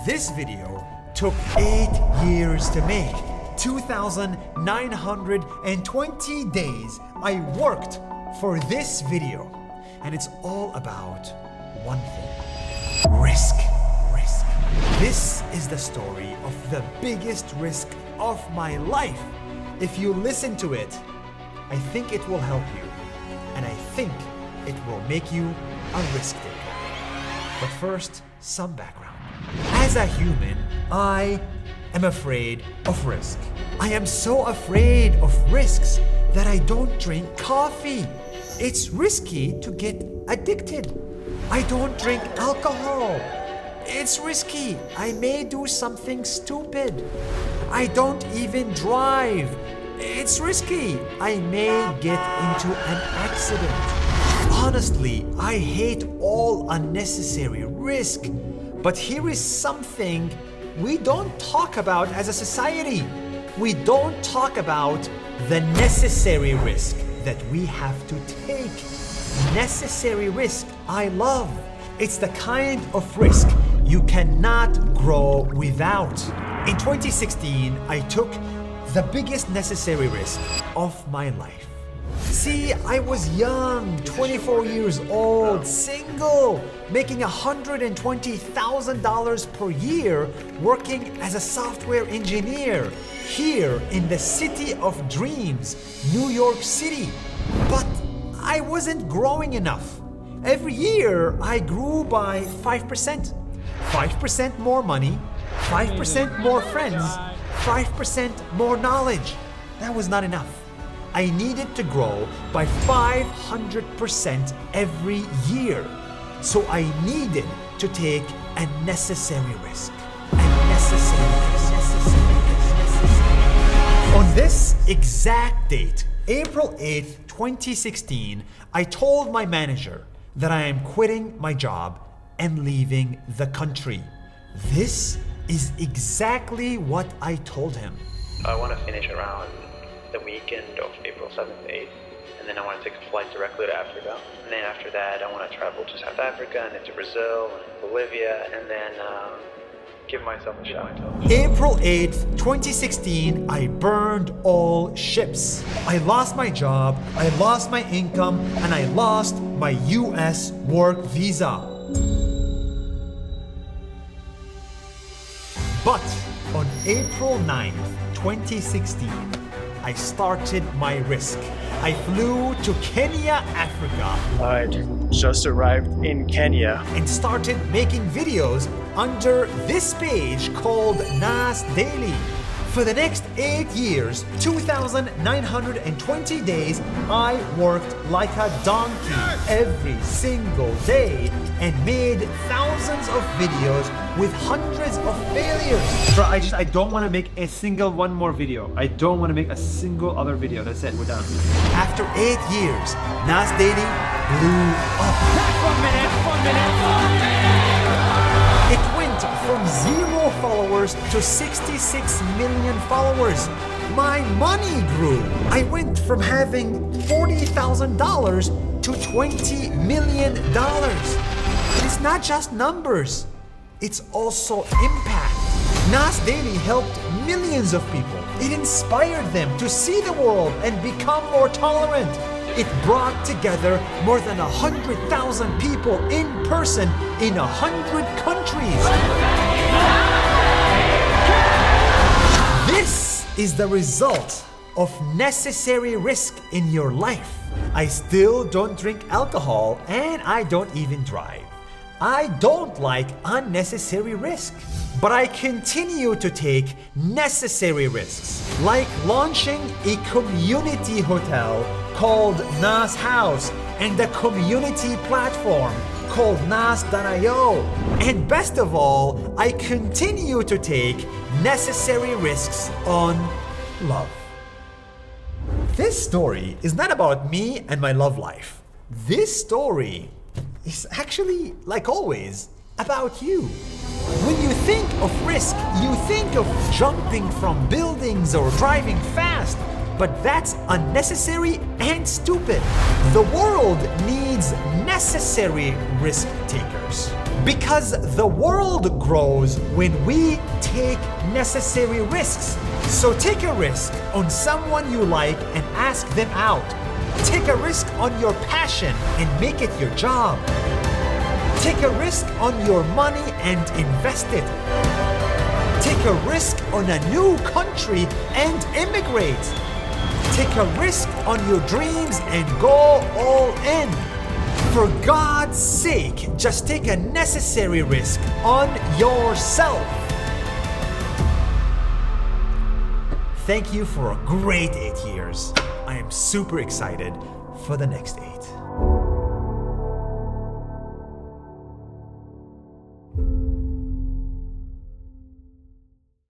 This video took 8 years to make. 2,920 days I worked for this video. And it's all about one thing. Risk. Risk. This is the story of the biggest risk of my life. If you listen to it, I think it will help you. And I think it will make you a risk taker. But first, some background. As a human, I am afraid of risk. I am so afraid of risks that I don't drink coffee. It's risky to get addicted. I don't drink alcohol. It's risky. I may do something stupid. I don't even drive. It's risky. I may get into an accident. Honestly, I hate all unnecessary risk. But here is something we don't talk about as a society. We don't talk about the necessary risk that we have to take. Necessary risk I love. It's the kind of risk you cannot grow without. In 2016, I took the biggest necessary risk of my life. See, I was young, 24 years old, single, making $120,000 per year working as a software engineer here in the city of dreams, New York City. But I wasn't growing enough. Every year I grew by 5%. 5% more money, 5% more friends, 5% more knowledge. That was not enough. I needed to grow by 500% every year. So I needed to take a necessary risk. On this exact date, April 8th, 2016, I told my manager that I am quitting my job and leaving the country. This is exactly what I told him. I want to finish around the weekend of April 7th, 8th, and then I want to take a flight directly to Africa. And then after that, I want to travel to South Africa, and then to Brazil, and Bolivia, and then give myself a shot. April 8th, 2016, I burned all ships. I lost my job, I lost my income, and I lost my US work visa. But on April 9th, 2016, I started my risk. I flew to Kenya, Africa. I just arrived in Kenya And started making videos under this page called Nas Daily. For the next 8 years, 2,920 days, I worked like a donkey every single day and made thousands of videos with hundreds of failures. Bro, I don't want to make a single one more video. I don't want to make a single other video. That's it, we're done. After 8 years, Nas Daily blew up. One minute. It went from 0 followers to 66 million followers. My money grew. I went from having $40,000 to $20 million. It's not just numbers, it's also impact. Nas Daily helped millions of people. It inspired them to see the world and become more tolerant. It brought together more than 100,000 people in person in 100 countries. This is the result of necessary risk in your life. I still don't drink alcohol and I don't even drive. I don't like unnecessary risk, but I continue to take necessary risks, like launching a community hotel called Nas House and a community platform called Nas.io. And best of all, I continue to take necessary risks on love. This story is not about me and my love life. This story is actually, like always, about you. When you think of risk, you think of jumping from buildings or driving fast, but that's unnecessary and stupid. The world needs necessary risk takers. Because the world grows when we take necessary risks. So take a risk on someone you like and ask them out. Take a risk on your passion and make it your job. Take a risk on your money and invest it. Take a risk on a new country and immigrate. Take a risk on your dreams and go all in. For God's sake, just take a necessary risk on yourself. Thank you for a great 8 years. I am super excited for the next 8.